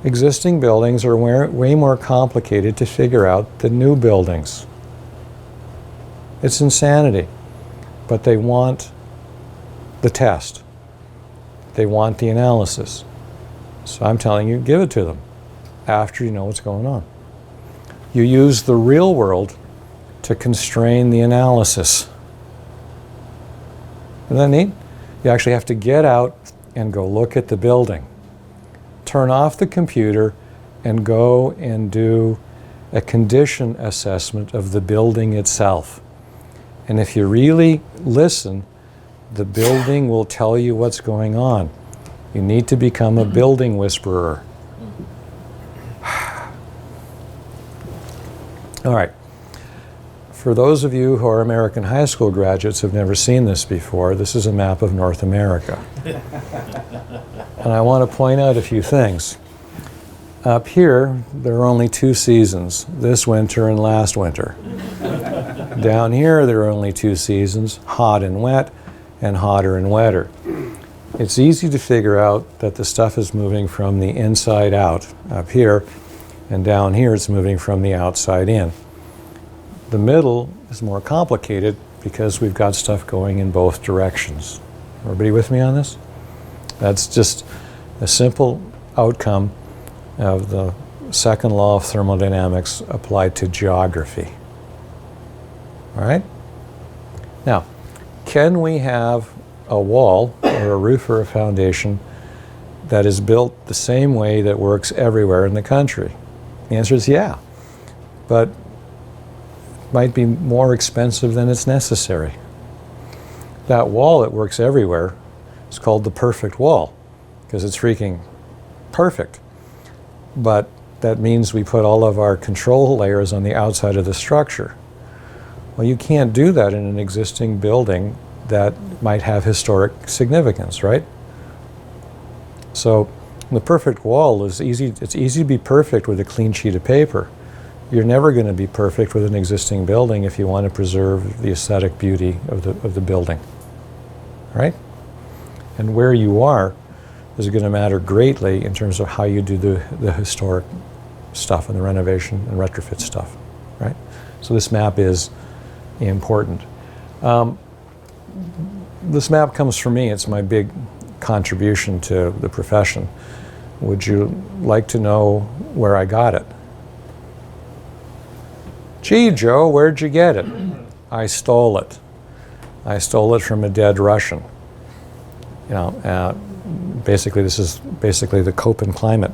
Existing buildings are way more complicated to figure out than new buildings. It's insanity. But they want the test. They want the analysis. So I'm telling you, give it to them after you know what's going on. You use the real world to constrain the analysis. Isn't that neat? You actually have to get out and go look at the building. Turn off the computer and go and do a condition assessment of the building itself. And if you really listen, the building will tell you what's going on. You need to become a building whisperer. All right. For those of you who are American high school graduates who have never seen this before, this is a map of North America. And I want to point out a few things. Up here, there are only two seasons, this winter and last winter. Down here, there are only two seasons, hot and wet, and hotter and wetter. It's easy to figure out that the stuff is moving from the inside out up here, and down here it's moving from the outside in. The middle is more complicated because we've got stuff going in both directions. Everybody with me on this? That's just a simple outcome of the second law of thermodynamics applied to geography. All right? Now, can we have a wall or a roof or a foundation that is built the same way that works everywhere in the country? The answer is yeah, but it might be more expensive than it's necessary. That wall that works everywhere is called the perfect wall because it's freaking perfect. But that means we put all of our control layers on the outside of the structure. Well, you can't do that in an existing building that might have historic significance, right? So the perfect wall is easy. It's easy to be perfect with a clean sheet of paper. You're never going to be perfect with an existing building if you want to preserve the aesthetic beauty of the building, right? And where you are is going to matter greatly in terms of how you do the historic stuff and the renovation and retrofit stuff, right? So this map is important. This map comes from me. It's my big contribution to the profession. Would you like to know where I got it? Gee, Joe, where'd you get it? I stole it. I stole it from a dead Russian. You know, basically, this is basically the Köppen climate.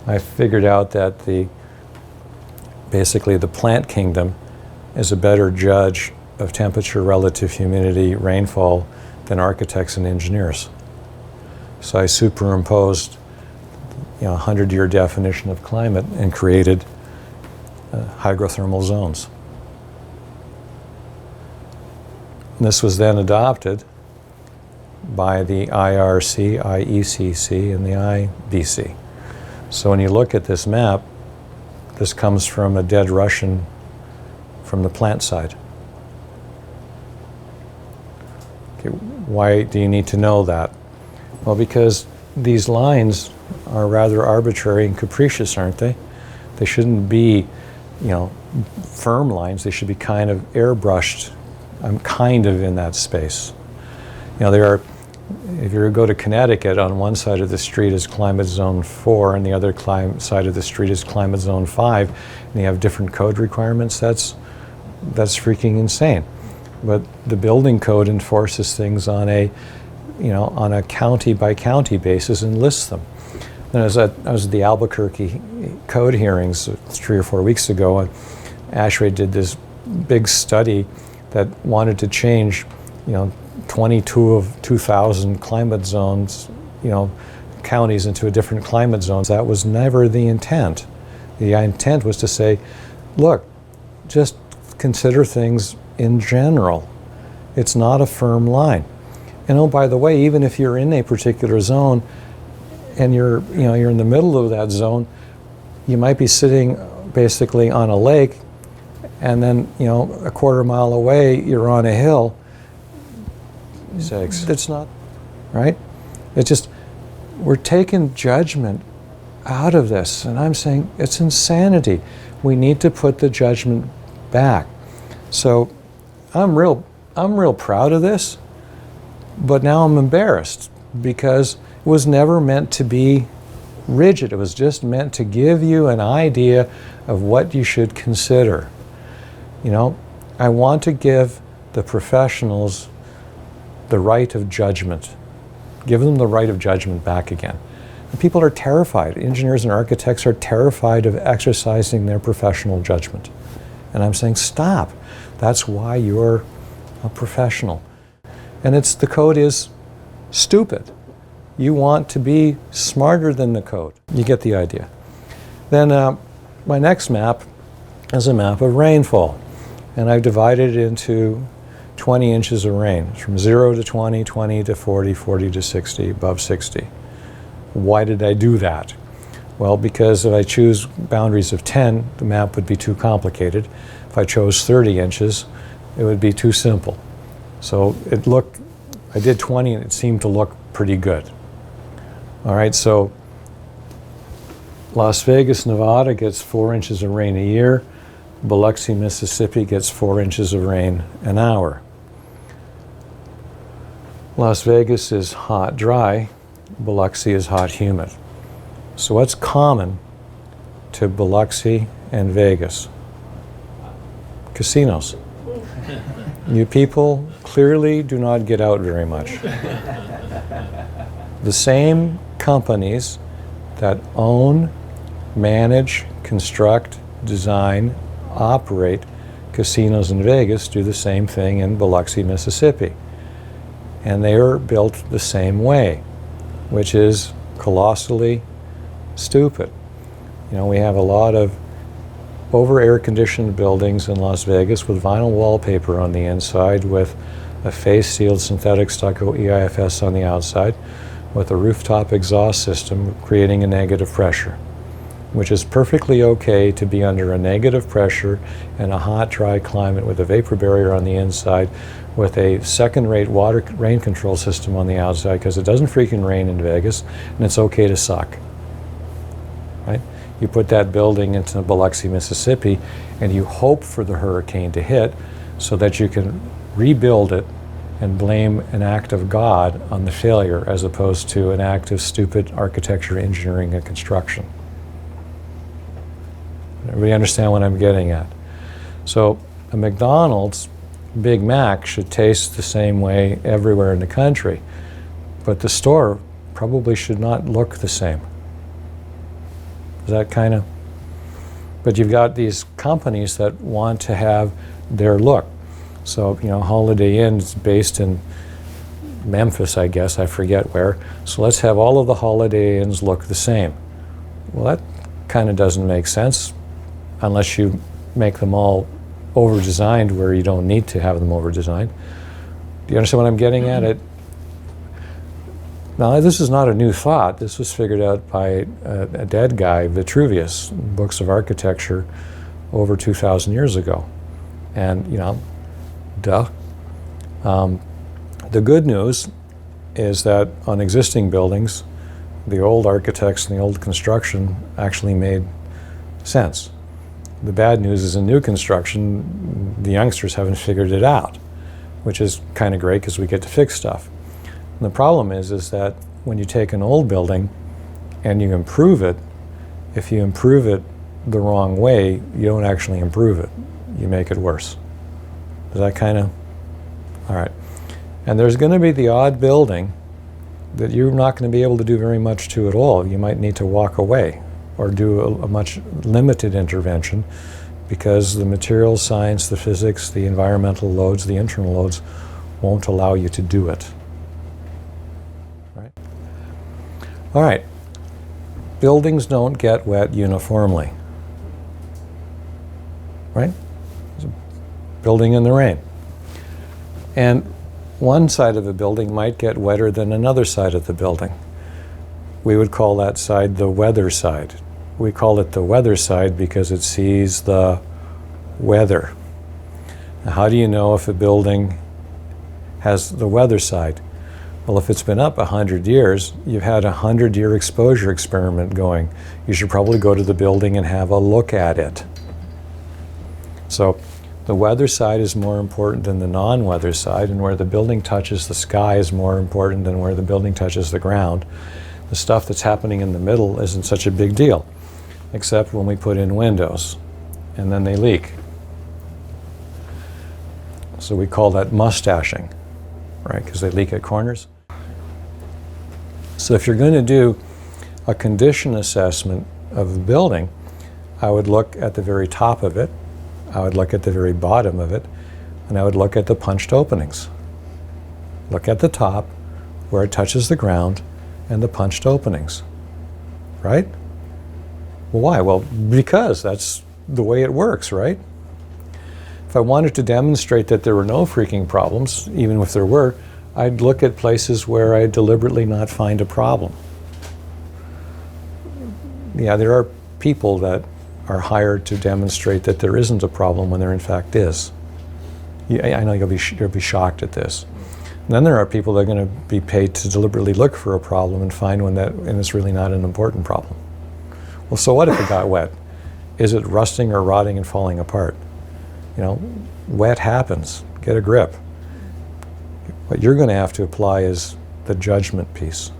I figured out that basically the plant kingdom is a better judge of temperature, relative humidity, rainfall than architects and engineers. So I superimposed, a 100-year definition of climate and created hygrothermal zones. And this was then adopted by the IRC, IECC, and the IBC. So when you look at this map, this comes from a dead Russian from the plant side. Okay, why do you need to know that? Well, because these lines are rather arbitrary and capricious, aren't they? They shouldn't be, firm lines. They should be kind of airbrushed. I'm kind of in that space. If you go to Connecticut, on one side of the street is climate zone 4 and the other side of the street is climate zone 5, and you have different code requirements, that's freaking insane. But the building code enforces things on a county by county basis and lists them. And I was at the Albuquerque code hearings 3 or 4 weeks ago, and ASHRAE did this big study that wanted to change, 22 of 2,000 climate zones, counties into a different climate zones. That was never the intent. The intent was to say, look, just consider things in general. It's not a firm line. And oh, by the way, even if you're in a particular zone and you're in the middle of that zone, you might be sitting basically on a lake, and then a quarter mile away you're on a hill. It's not right. It's just we're taking judgment out of this, and I'm saying it's insanity. We need to put the judgment back. So I'm real proud of this, but now I'm embarrassed because it was never meant to be rigid. It was just meant to give you an idea of what you should consider. You know, I want to give the professionals the right of judgment. Give them the right of judgment back again. And people are terrified. Engineers and architects are terrified of exercising their professional judgment. And I'm saying, stop. That's why you're a professional. And the code is stupid. You want to be smarter than the code. You get the idea. Then my next map is a map of rainfall. And I've divided it into 20 inches of rain, from 0 to 20, 20 to 40, 40 to 60, above 60. Why did I do that? Well, because if I choose boundaries of 10, the map would be too complicated. If I chose 30 inches, it would be too simple. So I did 20 and it seemed to look pretty good. All right, so Las Vegas, Nevada gets 4 inches of rain a year. Biloxi, Mississippi gets 4 inches of rain an hour. Las Vegas is hot, dry. Biloxi is hot, humid. So what's common to Biloxi and Vegas? Casinos. You people clearly do not get out very much. The same companies that own, manage, construct, design, operate casinos in Vegas do the same thing in Biloxi, Mississippi. And they are built the same way, which is colossally stupid. You know, we have a lot of over air-conditioned buildings in Las Vegas with vinyl wallpaper on the inside, with a face-sealed synthetic stucco EIFS on the outside, with a rooftop exhaust system creating a negative pressure, which is perfectly okay to be under a negative pressure in a hot, dry climate with a vapor barrier on the inside, with a second-rate rain control system on the outside, because it doesn't freaking rain in Vegas, and it's okay to suck. Right? You put that building into Biloxi, Mississippi, and you hope for the hurricane to hit so that you can rebuild it and blame an act of God on the failure as opposed to an act of stupid architecture, engineering, and construction. Everybody understand what I'm getting at? So a McDonald's Big Mac should taste the same way everywhere in the country, but the store probably should not look the same. Is that kind of? But you've got these companies that want to have their look. So, you know, Holiday Inn is based in Memphis, I guess, I forget where. So let's have all of the Holiday Inns look the same. Well, that kind of doesn't make sense unless you make them all over-designed where you don't need to have them over-designed. Do you understand what I'm getting at? Now, this is not a new thought. This was figured out by a dead guy, Vitruvius, in books of architecture over 2,000 years ago. And, you know, duh. The good news is that on existing buildings, the old architects and the old construction actually made sense. The bad news is in new construction, the youngsters haven't figured it out, which is kind of great because we get to fix stuff. And the problem is that when you take an old building and you improve it, if you improve it the wrong way, you don't actually improve it. You make it worse. Is that kind of? All right. And there's going to be the odd building that you're not going to be able to do very much to at all. You might need to walk away or do a much limited intervention because the materials science, the physics, the environmental loads, the internal loads won't allow you to do it. Right? All right. Buildings don't get wet uniformly. Right? There's a building in the rain. And one side of the building might get wetter than another side of the building. We would call that side the weather side. We call it the weather side because it sees the weather. Now, how do you know if a building has the weather side? Well, if it's been up 100 years, you've had a 100-year exposure experiment going. You should probably go to the building and have a look at it. So the weather side is more important than the non-weather side, and where the building touches the sky is more important than where the building touches the ground. The stuff that's happening in the middle isn't such a big deal, except when we put in windows, and then they leak. So we call that mustaching, right? Because they leak at corners. So if you're going to do a condition assessment of the building, I would look at the very top of it, I would look at the very bottom of it, and I would look at the punched openings. Look at the top, where it touches the ground, and the punched openings, right? Well, why? Well, because that's the way it works, right? If I wanted to demonstrate that there were no freaking problems, even if there were, I'd look at places where I deliberately not find a problem. Yeah, there are people that are hired to demonstrate that there isn't a problem when there in fact is. I know you'll be shocked at this. And then there are people that are going to be paid to deliberately look for a problem and find one and it's really not an important problem. Well, so what if it got wet? Is it rusting or rotting and falling apart? You know, wet happens. Get a grip. What you're going to have to apply is the judgment piece.